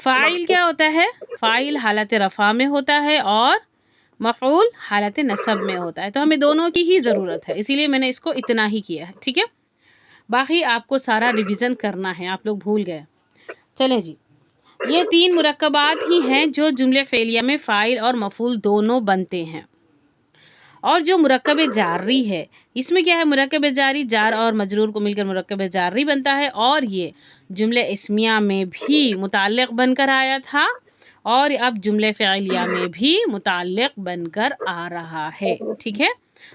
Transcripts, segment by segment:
فاعل کیا ہوتا ہے؟ فاعل حالت رفع میں ہوتا ہے اور مفعول حالت نصب میں ہوتا ہے، تو ہمیں دونوں کی ہی ضرورت ہے، اسی لیے میں نے اس کو اتنا ہی کیا ہے، ٹھیک ہے؟ باقی آپ کو سارا ریویژن کرنا ہے، آپ لوگ بھول گئے۔ چلیں جی، یہ 3 مرکبات ہی ہیں جو جملے فعلیہ میں فاعل اور مفعول دونوں بنتے ہیں۔ اور جو مرکب جاری ہے، اس میں کیا ہے؟ مرکب جاری جار اور مجرور کو مل کر مرکب جاری بنتا ہے، اور یہ جملے اسمیہ میں بھی متعلق بن کر آیا تھا اور اب جملے فعلیہ میں بھی متعلق بن کر آ رہا ہے، ٹھیک ہے؟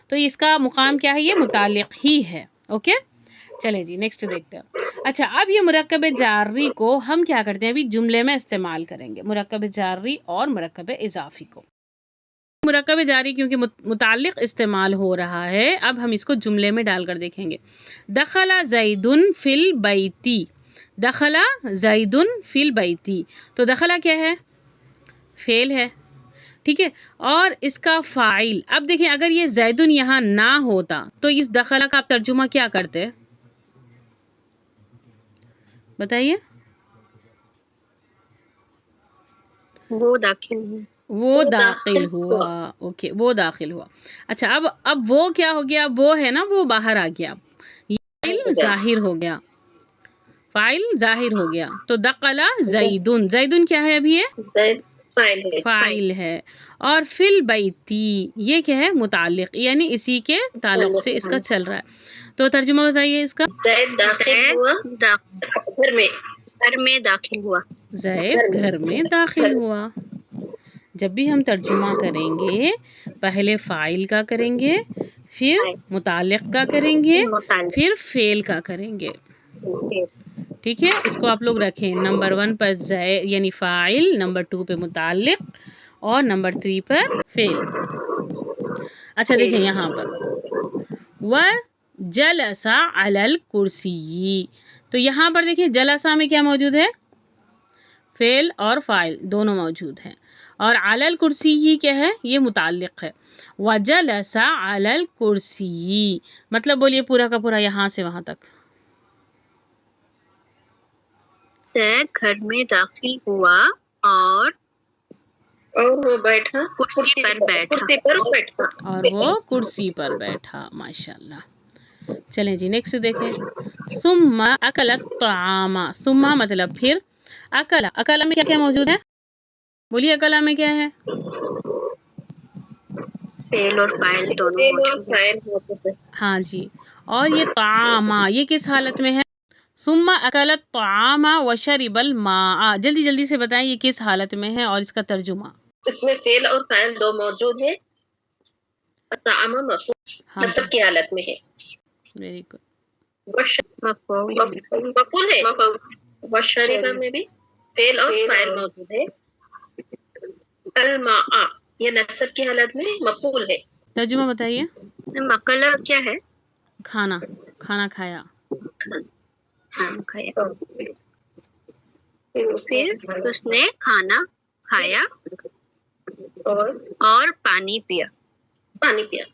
تو اس کا مقام کیا ہے؟ یہ متعلق ہی ہے، اوکے؟ چلے جی نیکسٹ دیکھتے ہیں۔ اچھا، اب یہ مرکب جاری کو ہم کیا کرتے ہیں؟ ابھی جملے میں استعمال کریں گے، مرکب جاری اور مرکب اضافی کو۔ مرکب جاری کیونکہ متعلق استعمال ہو رہا ہے، اب ہم اس کو جملے میں ڈال کر دیکھیں گے۔ دخل زید فی البیت، دخل زید فی البیت، تو دخلا کیا ہے؟ فعل ہے، ٹھیک ہے؟ اور اس کا فاعل، اب دیکھیں اگر یہ زیدن یہاں نہ ہوتا تو اس دخلا کا آپ ترجمہ کیا کرتے؟ بتائیے۔ وہ داخل ہے، وہ داخل ہوا، اوکے، وہ داخل ہوا۔ اچھا، اب وہ کیا ہو گیا؟ وہ ہے نا، وہ باہر آ گیا، فاعل ظاہر ہو گیا، فاعل ظاہر ہو گیا، تو دخل زیدن، زیدن کیا ہے ابھی؟ یہ فاعل ہے، اور فی البیتی یہ کیا ہے؟ متعلق، یعنی اسی کے تعلق سے اس کا چل رہا ہے، تو ترجمہ بتائیے اس کا۔ زید داخل ہوا، گھر میں داخل ہوا، زید گھر میں داخل ہوا۔ جب بھی ہم ترجمہ کریں گے پہلے فاعل کا کریں گے، پھر متعلق کا کریں گے، پھر فعل کا کریں گے، ٹھیک ہے؟ اس کو آپ لوگ رکھیں، نمبر 1 پر زید یعنی فاعل، نمبر 2 پہ متعلق، اور نمبر 3 پر فعل۔ اچھا دیکھیں یہاں پر وَجَلَسَ عَلَى الْكُرْسِيِّ، تو یہاں پر دیکھیں جلسہ میں کیا موجود ہے؟ فعل اور فاعل دونوں موجود ہیں، اور علی الکرسی کیا ہے؟ یہ متعلق ہے۔ وَجَلَسَ عَلَى الْكُرْسِيِّ مطلب بولیے پورا کا پورا یہاں سے وہاں تک۔ زید گھر میں داخل ہوا اور وہ بیٹھا، کرسی پر بیٹھا، اور وہ کرسی پر بیٹھا، ماشاءاللہ۔ چلیں جی نیکسٹ دیکھیں۔ ثم اکل الطعام، ثم مطلب پھر، اکلا، اکلا میں کیا کیا موجود ہے؟ بولیے اکلا میں کیا ہے؟ فعل اور فاعل دونوں موجود ہیں، ہاں جی، اور یہ طعام یہ کس حالت میں ہے؟ ثم اکل الطعام وشرب الماء، جلدی جلدی سے بتائیں یہ کس حالت میں ہے اور اس کا ترجمہ۔ اس میں فعل اور فاعل دو موجود ہیں، الطعام مفعول کی حالت میں ہے، ویری گڈ، مفعول ہے، وشرب میں بھی فعل اور فاعل موجود ہے، الماء یہ نصب کی حالت میں مفعول ہے۔ ترجمہ بتائیے۔ مقلہ کیا ہے؟ کھانا، کھانا کھایا، کھانا کھایا، پھر اس نے کھانا کھایا اور پانی پیا، پانی پیا،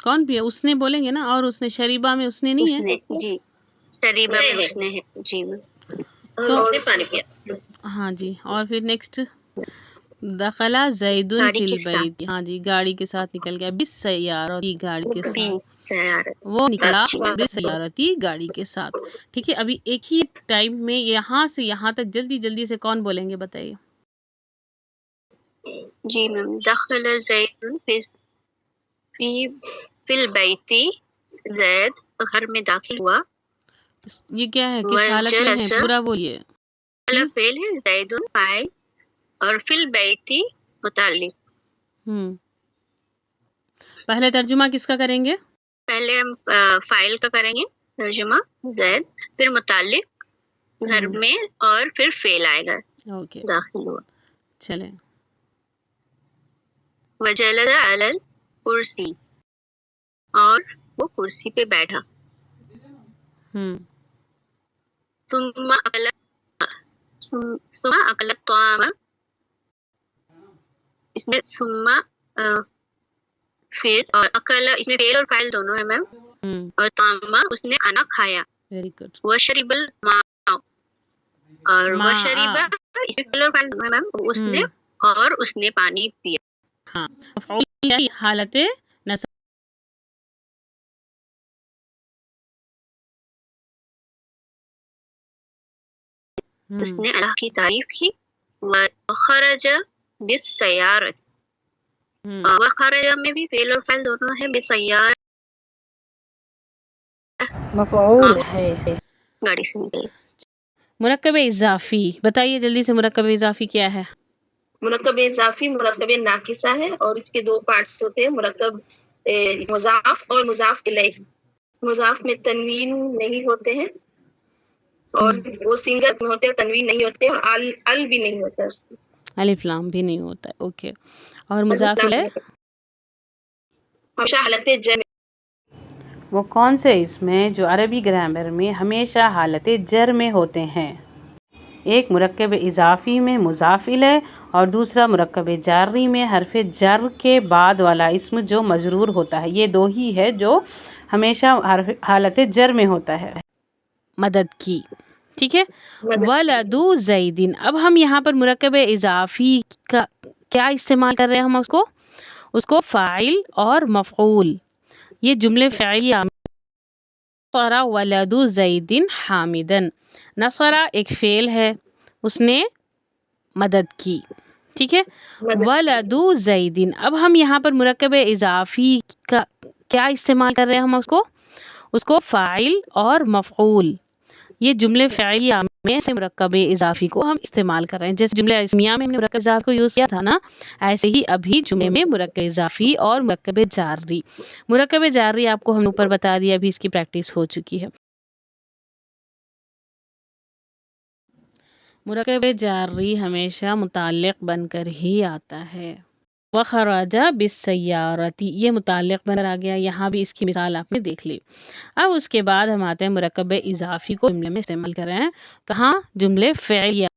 کون پیا؟ اس نے بولیں گے نا، اور اس نے شریبہ میں اس نے نہیں ہے، جی شریبہ میں اس نے ہے، جی تو اس نے پانی پیا، ہاں جی، اور پھر نیکسٹ دخل زید فی البیت، ہاں جی گاڑی کے ساتھ نکل گیا، بالسیارتی گاڑی کے ساتھ، وہ نکلا بالسیارتی گاڑی کے ساتھ، ٹھیک ہے؟ ابھی ایک ہی ٹائم میں یہاں سے یہاں تک جلدی جلدی سے کون بولیں گے بتائیے؟ جی میم، دخل زید فی البیت، زید گھر میں داخل ہوا، یہ کیا ہے؟ کس حالت میں ہے؟ پورا بولیے۔ فعل ہے، زید فاعل، اور فی البیت متعلق۔ پہلے ترجمہ کس کا کریں گے؟ پہلے ہم فاعل کا کریں گے ترجمہ، زید، پھر متعلق گھر میں، اور پھر فعل آئے گا، اوکے داخل ہوا۔ چلیں، وجلس علی الکرسی، اور وہ کرسی پہ بیٹھا، ثم اکل الطعام، اس میں ثم پھر، اور اکل اس میں فعل اور فاعل دونوں ہیں میم، اور طعام اس نے کھانا کھایا، ویری گڈ، وشرب الماء، اور وشرب اسے فعل اور فاعل ہے میم، اس نے اور اس نے پانی پیا. ہاں مفعول کیا ہے؟ حالت نصب. اس نے اللہ کی تعریف کی. وخرج بالسیارۃ، وخرج میں بھی فعل اور فاعل دونوں ہیں. بالسیارۃ مفعول ہے. گاڑی سے نکل. مرکب اضافی بتائیے جلدی سے، مرکب اضافی کیا ہے؟ مرکب اضافی مرکب ناقصہ ہے اور اس کے دو پارٹس ہوتے ہیں، مرکب مضاف اور مضاف الیہ. مضاف میں تنوین نہیں ہوتے ہیں اور وہ سنگل میں ہوتے ہیں، تنوین نہیں ہوتے اور ال بھی نہیں ہوتا اس میں. الف لام بھی نہیں ہوتا ہے. اوکے. اور مضاف الیہ ہمیشہ حالت جر. وہ کون سے اس میں جو عربی گرامر میں ہمیشہ حالت جر میں ہوتے ہیں؟ ایک مرکب اضافی میں مضاف الیہ اور دوسرا مرکب جاری میں حرف جر کے بعد والا اسم جو مجرور ہوتا ہے. یہ دو ہی ہے جو ہمیشہ حالت جر میں ہوتا ہے. مدد کی. ٹھیک ہے. ولدو زیدن. اب ہم یہاں پر مرکب اضافی کا کیا استعمال کر رہے ہیں؟ ہم اس کو فاعل اور مفعول، یہ جملے فعلیہ. نصر ولد زید حامدن. نصر ایک فعل ہے، اس نے مدد کی. ٹھیک ہے. ولد زیدن. اب ہم یہاں پر مرکب اضافی کا کیا استعمال کر رہے ہیں؟ ہم اس کو فاعل اور مفعول، یہ جملے فعلیہ میں سے مرکب اضافی کو ہم استعمال کر رہے ہیں. جیسے جملہ اسمیہ میں ہم نے مرکب اضافی کو یوز کیا تھا نا، ایسے ہی ابھی جملے میں مرکب اضافی اور مرکب جاری. مرکب جاری آپ کو ہم اوپر بتا دیا، ابھی اس کی پریکٹس ہو چکی ہے. مرکب جاری ہمیشہ متعلق بن کر ہی آتا ہے. وخرج بالسیارۃ، یہ متعلق بن کر آ گیا. یہاں بھی اس کی مثال آپ نے دیکھ لی. اب اس کے بعد ہم آتے ہیں مرکب اضافی کو جملے میں استعمال کر رہے ہیں. کہاں؟ جملے فعلیہ.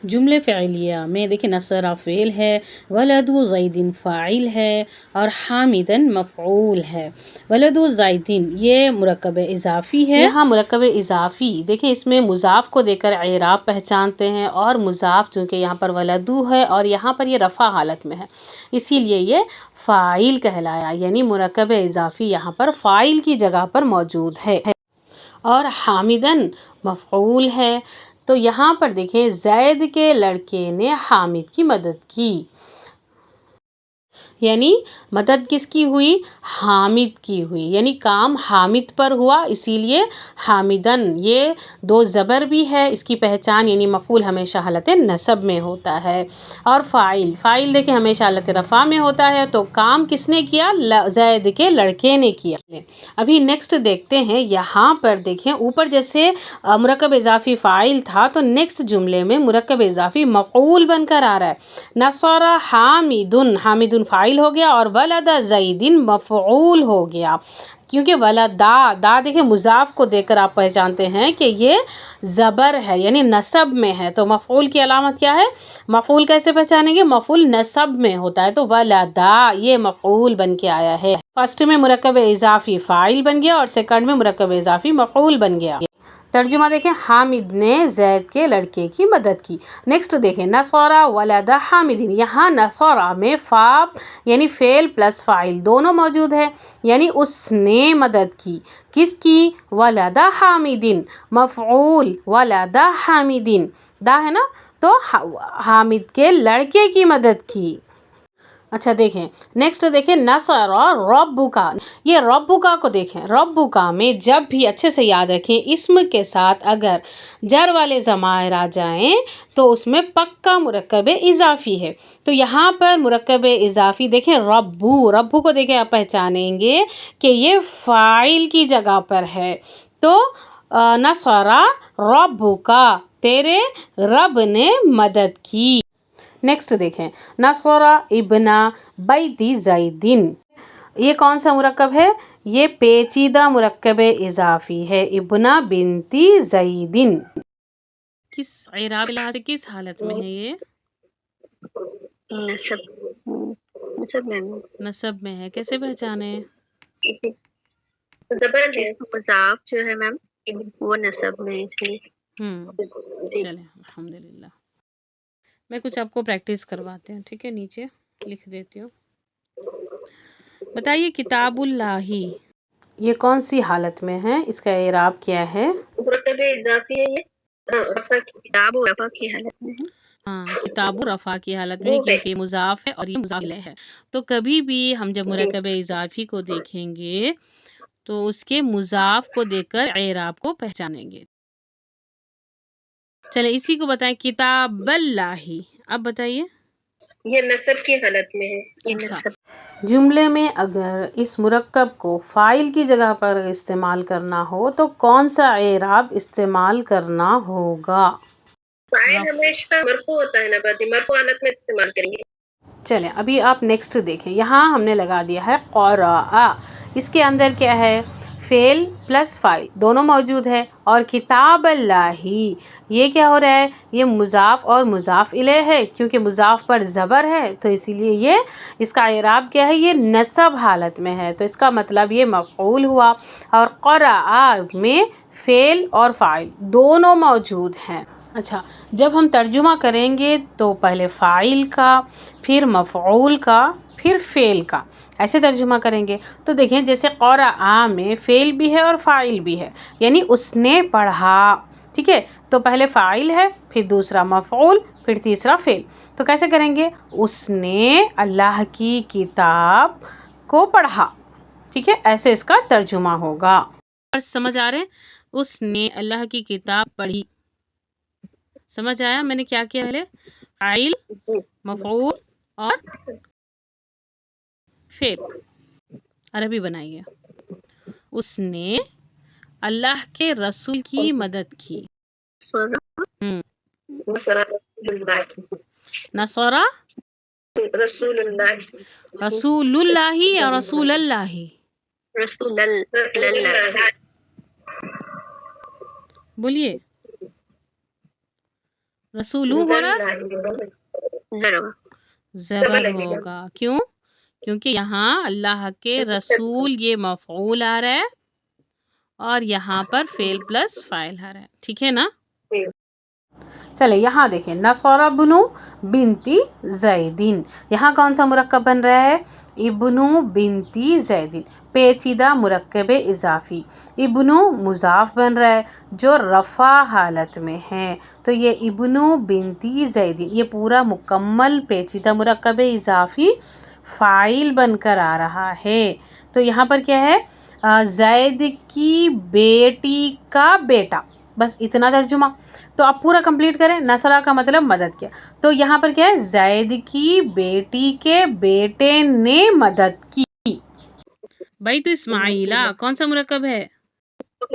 جملے فعلیہ میں دیکھیں نصر فعل ہے، ولد زیدن فاعل ہے اور حامدن مفعول ہے. ولد زیدن یہ مرکب اضافی ہے. یہاں مرکب اضافی دیکھیں اس میں مضاف کو دے کر اعراب پہچانتے ہیں، اور مضاف چونکہ یہاں پر ولدو ہے اور یہاں پر یہ رفع حالت میں ہے، اسی لیے یہ فاعل کہلایا. یعنی مرکب اضافی یہاں پر فاعل کی جگہ پر موجود ہے. اور حامدن مفعول ہے. تو یہاں پر دیکھیں زید کے لڑکے نے حامد کی مدد کی. یعنی مدد کس کی ہوئی؟ حامد کی ہوئی. یعنی کام حامد پر ہوا، اسی لیے حامدن. یہ دو زبر بھی ہے، اس کی پہچان یعنی مفعول ہمیشہ حالت نصب میں ہوتا ہے. اور فاعل دیکھیں ہمیشہ حالت رفع میں ہوتا ہے. تو کام کس نے کیا؟ زید کے لڑکے نے کیا. ابھی نیکسٹ دیکھتے ہیں. یہاں پر دیکھیں اوپر جیسے مرکب اضافی فاعل تھا، تو نیکسٹ جملے میں مرکب اضافی مفعول بن کر آ رہا ہے. نصر حامدن، حامدن فاعل ہو گیا اور ولد زیدن مفعول ہو گیا. کیونکہ ولدا دیکھیں مضاف کو دیکھ کر آپ پہچانتے ہیں کہ یہ زبر ہے یعنی نصب میں ہے. تو مفعول کی علامت کیا ہے؟ مفعول کیسے پہچانیں گے؟ مفعول نصب میں ہوتا ہے. تو ولدا یہ مفعول بن کے آیا ہے. فرسٹ میں مرکب اضافی فاعل بن گیا اور سیکنڈ میں مرکب اضافی مفعول بن گیا. ترجمہ دیکھیں، حامد نے زید کے لڑکے کی مدد کی. نیکسٹ دیکھیں نصر ولد حامدین. یہاں نصر میں فا یعنی فعل پلس فاعل دونوں موجود ہے، یعنی اس نے مدد کی. کس کی؟ ولد حامدین. مفعول ولد حامدین دا ہے نا، تو حامد کے لڑکے کی مدد کی. اچھا دیکھیں نیکسٹ دیکھیں نصر ربک. یہ ربک کو دیکھیں، ربک میں جب بھی اچھے سے یاد رکھیں اسم کے ساتھ اگر جر والے ضمائر آ جائیں تو اس میں پکا مرکب اضافی ہے. تو یہاں پر مرکب اضافی دیکھیں ربو کو دیکھیں آپ پہچانیں گے کہ یہ فاعل کی جگہ پر ہے. تو نصر ربک، تیرے رب نے مدد کی. نیکسٹ دیکھیں نصر ابن بیت زیدن. یہ کون سا مرکب ہے؟ یہ پیچیدہ مرکب اضافی ہے. ابن بنت زیدن کس اعراب لحاظ سے کس حالت میں ہے؟ یہ نصب میں ہے. کیسے پہچانے؟ زبردست مضاف جو ہے میم وہ نصب میں، اس لیے چلیں الحمدللہ. میں کچھ آپ کو پریکٹس کرواتے ہیں، ٹھیک ہے، نیچے لکھ دیتی ہوں. بتائیے کتاب اللہ یہ کون سی حالت میں ہے، اس کا اعراب کیا ہے؟ مرکب اضافی ہے یہ، رفع کتاب و رفع کی حالت میں ہے. ہاں، کتاب رفع کی حالت میں وہ ہے کیونکہ یہ مضاف ہے اور یہ مضاف الیہ ہے. تو کبھی بھی ہم جب مرکب اضافی کو دیکھیں گے تو اس کے مضاف کو دیکھ کر اعراب کو پہچانیں گے. چلے اسی کو بتائیں کتاب اللہ. اب بتائیے. یہ نصب کی حالت میں ہے. یہ اچھا، نصب جملے میں اگر اس مرکب کو فاعل کی جگہ پر استعمال کرنا ہو تو کون سا اعراب استعمال کرنا ہوگا؟ فاعل ہمیشہ مرفوع ہوتا ہے نا باجی، مرفوع حالت میں استعمال کریں گے. چلیں ابھی آپ نیکسٹ دیکھیں. یہاں ہم نے لگا دیا ہے قرأ. اس کے اندر کیا ہے؟ فعل پلس فاعل دونوں موجود ہے. اور کتاب اللہ یہ کیا ہو رہا ہے؟ یہ مضاف اور مضاف الیہ ہے. کیونکہ مضاف پر زبر ہے تو اسی لیے یہ اس کا اعراب کیا ہے؟ یہ نصب حالت میں ہے. تو اس کا مطلب یہ مفعول ہوا. اور قرأ میں فعل اور فاعل دونوں موجود ہیں. اچھا، جب ہم ترجمہ کریں گے تو پہلے فاعل کا، پھر مفعول کا، پھر فعل کا، ایسے ترجمہ کریں گے. تو دیکھیں جیسے قرأ میں فعل بھی ہے اور فاعل بھی ہے، یعنی اس نے پڑھا. ٹھیک ہے، تو پہلے فاعل ہے، پھر دوسرا مفعول، پھر تیسرا فعل. تو کیسے کریں گے؟ اس نے اللہ کی کتاب کو پڑھا. ٹھیک ہے، ایسے اس کا ترجمہ ہوگا. سمجھ آ رہے؟ اس نے اللہ کی کتاب پڑھی. سمجھ آیا میں نے کیا کیا پہلے؟ فاعل، مفعول اور فعل. عربی بنائیے. اس نے اللہ کے رسول کی مدد کی. نصرہ رسول اللہ، رسول اللہ یا رسول اللہ؟ رسول اللہ. بولیے. رسولو ہو رہا، زبر ہوگا. کیوں؟ کیونکہ یہاں اللہ کے رسول یہ مفعول آ رہا ہے اور یہاں پر فعل پلس فاعل آ رہا ہے. ٹھیک ہے نا؟ چلے یہاں دیکھیں نصرہ بنو بنتی زیدین. یہاں کون سا مرکب بن رہا ہے؟ ابنو بنتی زیدین. پیچیدہ مرکب اضافی. ابنو مضاف بن رہا ہے جو رفع حالت میں ہے. تو یہ ابنو بنتی زیدین یہ پورا مکمل پیچیدہ مرکب اضافی فاعل بن کر آ رہا ہے. تو یہاں پر کیا ہے؟ زید کی بیٹی کا بیٹا. بس اتنا ترجمہ. تو آپ پورا کمپلیٹ کریں. نصرہ کا مطلب مدد کیا. تو یہاں پر کیا ہے؟ زید کی بیٹی کے بیٹے نے مدد کی. بھائی تو اسماعیلہ کون سا مرکب ہے؟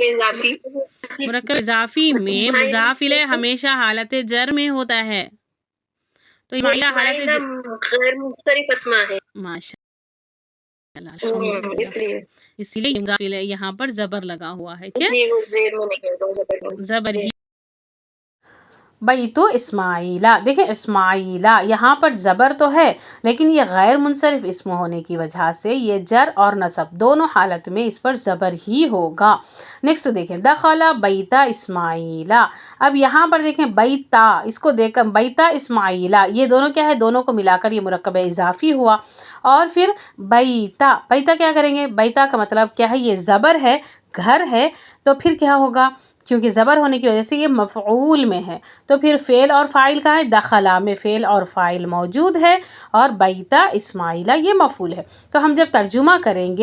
اضافی. مرکب اضافی میں مضاف الیہ ہمیشہ حالت جر میں ہوتا ہے. تو اسماعیلہ حالت غیر منصرف اسما ہے. ماشاء اللہ، الحمدللہ. اسی لیے مضاف الیہ یہاں پر زبر لگا ہوا ہے. کیا؟ جی وہ زیر میں نہیں زبر ہی. بھائی تو اسماعیلہ دیکھیں اسماعیلہ یہاں پر زبر تو ہے لیکن یہ غیر منصرف اسم ہونے کی وجہ سے یہ جر اور نصب دونوں حالت میں اس پر زبر ہی ہوگا. نیکسٹ دیکھیں دخل بیتا اسماعیلہ. اب یہاں پر دیکھیں بیتا، اس کو دیکھ کر بیتا اسماعیلہ یہ دونوں کیا ہے؟ دونوں کو ملا کر یہ مرکب اضافی ہوا. اور پھر بیتا، بیتا کیا کریں گے؟ بیتا کا مطلب کیا ہے؟ یہ زبر ہے، گھر ہے. تو پھر کیا ہوگا؟ کیونکہ زبر ہونے کی وجہ سے یہ مفعول میں ہے تو پھر فعل اور فاعل کہاں ہے؟ دخلا میں فعل اور فاعل موجود ہے اور بیتا اسماعیلہ یہ مفعول ہے. تو ہم جب ترجمہ کریں گے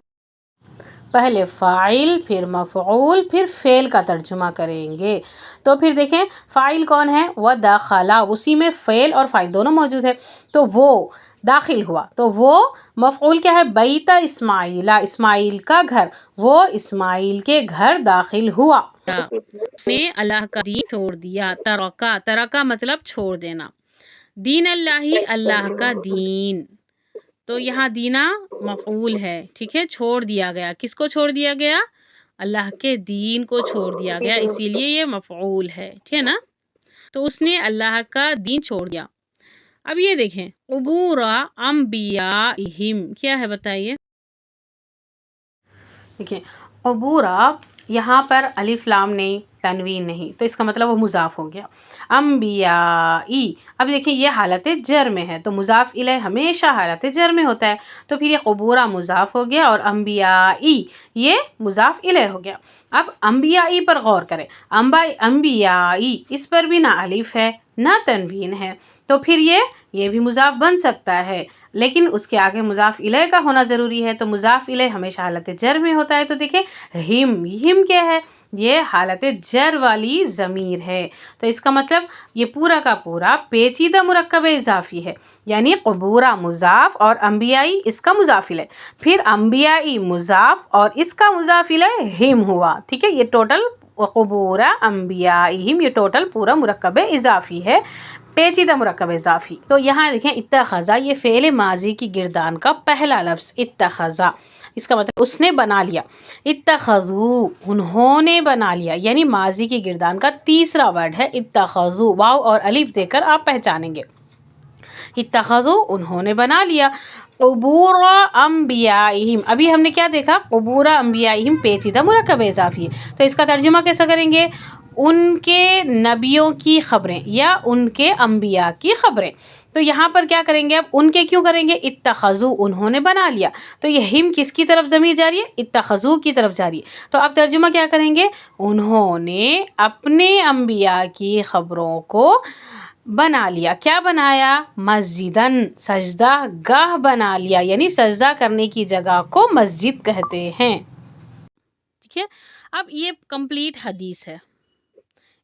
پہلے فاعل، پھر مفعول، پھر فعل کا ترجمہ کریں گے. تو پھر دیکھیں فاعل کون ہے؟ ودخلا. اسی میں فعل اور فاعل دونوں موجود ہے تو وہ داخل ہوا. تو وہ مفعول کیا ہے؟ بیتا اسماعیلہ اسماعیل کا گھر. وہ اسماعیل کے گھر داخل ہوا. اس نے اللہ کا دین چھوڑ دیا. ترکا، ترکا مطلب چھوڑ دینا. دین اللہ اللہ کا دین. تو یہاں دینا مفعول ہے. ٹھیک ہے، چھوڑ دیا گیا. کس کو چھوڑ دیا گیا؟ اللہ کے دین کو چھوڑ دیا گیا اسی لیے یہ مفعول ہے. ٹھیک ہے نا؟ تو اس نے اللہ کا دین چھوڑ دیا. اب یہ دیکھیں عبور انبیائہم کیا ہے بتائیے. دیکھیں عبورہ یہاں پر الف لام نہیں، تنوین نہیں، تو اس کا مطلب وہ مضاف ہو گیا. انبیائی، اب دیکھیں یہ حالت جر میں ہے، تو مضاف الیہ ہمیشہ حالت جر میں ہوتا ہے، تو پھر یہ قبورہ مضاف ہو گیا اور انبیائی یہ مضاف الیہ ہو گیا. اب انبیائی پر غور کریں، انبیائی اس پر بھی نہ الف ہے نہ تنوین ہے، تو پھر یہ بھی مضاف بن سکتا ہے، لیکن اس کے آگے مضاف الیہ کا ہونا ضروری ہے، تو مضاف الیہ ہمیشہ حالت جر میں ہوتا ہے. تو دیکھیں ہم کیا ہے، یہ حالت جر والی ضمیر ہے، تو اس کا مطلب یہ پورا کا پورا پیچیدہ مرکب اضافی ہے، یعنی قبورہ مضاف اور انبیائی اس کا مضاف الیہ، پھر انبیائی مضاف اور اس کا مضاف الیہ ہم ہوا. ٹھیک ہے، یہ ٹوٹل قبورہ انبیائہم یہ ٹوٹل پورا مرکب اضافی ہے، پیچیدہ مرکب اضافی. تو یہاں دیکھیں اتخذا یہ فعل ماضی کی گردان کا پہلا لفظ اتخذا، اس کا مطلب اس نے بنا لیا. اتخذو انہوں نے بنا لیا، یعنی ماضی کی گردان کا تیسرا ورڈ ہے اتخذو، واو اور الف دے کر آپ پہچانیں گے. اتخذو انہوں نے بنا لیا. قبور انبیائہم، ابھی ہم نے کیا دیکھا، قبور انبیائہم پیچیدہ مرکب اضافی ہے، تو اس کا ترجمہ کیسا کریں گے، ان کے نبیوں کی خبریں یا ان کے انبیاء کی خبریں. تو یہاں پر کیا کریں گے، اب ان کے کیوں کریں گے، اتخذو انہوں نے بنا لیا، تو یہ ہم کس کی طرف ضمیر جاری ہے، اتخذو کی طرف جاری ہے. تو اب ترجمہ کیا کریں گے، انہوں نے اپنے انبیاء کی خبروں کو بنا لیا. کیا بنایا، مسجدن سجدہ گاہ بنا لیا، یعنی سجدہ کرنے کی جگہ کو مسجد کہتے ہیں. ٹھیک ہے، اب یہ کمپلیٹ حدیث ہے.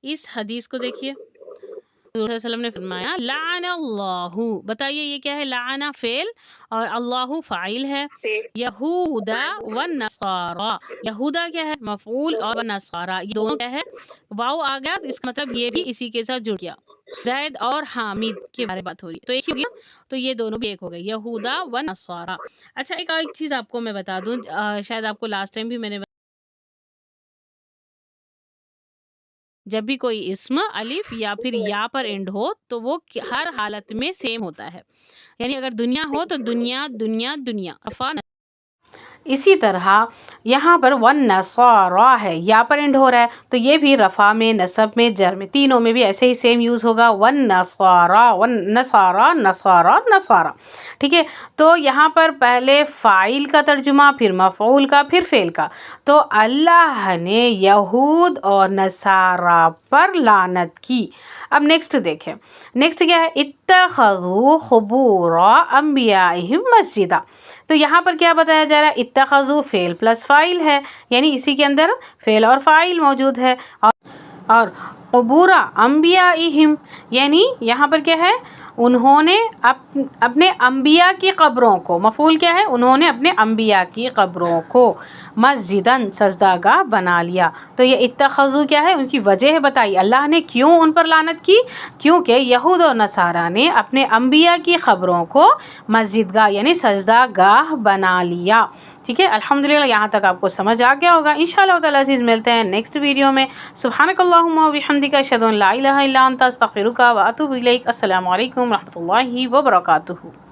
اس حدیث کو دیکھیے، حضور صلی اللہ علیہ وسلم نے فرمایا لعن اللہ، بتائیے یہ کیا ہے، لعن فعل اور اللہ فاعل ہے. یہودا والنصارى، یہودا کیا ہے، مفعول، اور نصارى یہ دونوں کیا ہے، واو آ گیا، تو اس کا مطلب یہ بھی اسی کے ساتھ جڑ گیا. زید اور حامد کے بارے میں بات ہو رہی ہے، تو ایک ہی ہو گیا، تو یہ دونوں بھی ایک ہو گئے، یہودا والنصارى. اچھا ایک چیز آپ کو میں بتا دوں، شاید آپ کو لاسٹ ٹائم بھی میں نے جب بھی کوئی اسم الف یا پھر یا پر اینڈ ہو تو وہ ہر حالت میں سیم ہوتا ہے، یعنی اگر دنیا ہو تو دنیا دنیا دنیا. اسی طرح یہاں پر والنصارى ہے، یا پر اینڈ ہو رہا ہے، تو یہ بھی رفع میں، نصب میں، جر میں، تینوں میں بھی ایسے ہی سیم یوز ہوگا، والنصارى والنصارى نصارى نصارى. ٹھیک ہے، تو یہاں پر پہلے فاعل کا ترجمہ، پھر مفعول کا، پھر فعل کا. تو اللہ نے یہود اور نصارہ پر لعنت کی. اب نیکسٹ دیکھیں، نیکسٹ کیا ہے، اتخذوا قبور انبیائہم مسجدا. تو یہاں پر کیا بتایا جا رہا ہے، اتخذوا فعل پلس فاعل ہے، یعنی اسی کے اندر فعل اور فاعل موجود ہے، اور قبور انبیائہم یعنی یہاں پر کیا ہے، انہوں نے اپنے انبیاء کی قبروں کو، مفعول کیا ہے، انہوں نے اپنے انبیاء کی قبروں کو مسجدن سجدہ گاہ بنا لیا. تو یہ اتخذوا کیا ہے، ان کی وجہ بتائی، اللہ نے کیوں ان پر لعنت کی، کیونکہ یہود اور نصارہ نے اپنے انبیاء کی قبروں کو مسجد گاہ یعنی سجدہ گاہ بنا لیا. ٹھیک ہے، الحمدللہ یہاں تک آپ کو سمجھ آ گیا ہوگا. انشاءاللہ تعالی عزیز ملتے ہیں نیکسٹ ویڈیو میں. سبحانک اللہم و بحمدک، اشہد ان لا الہ الا انت، استغفرک و اتوب الیک. السلام علیکم و رحمۃ اللہ وبرکاتہ.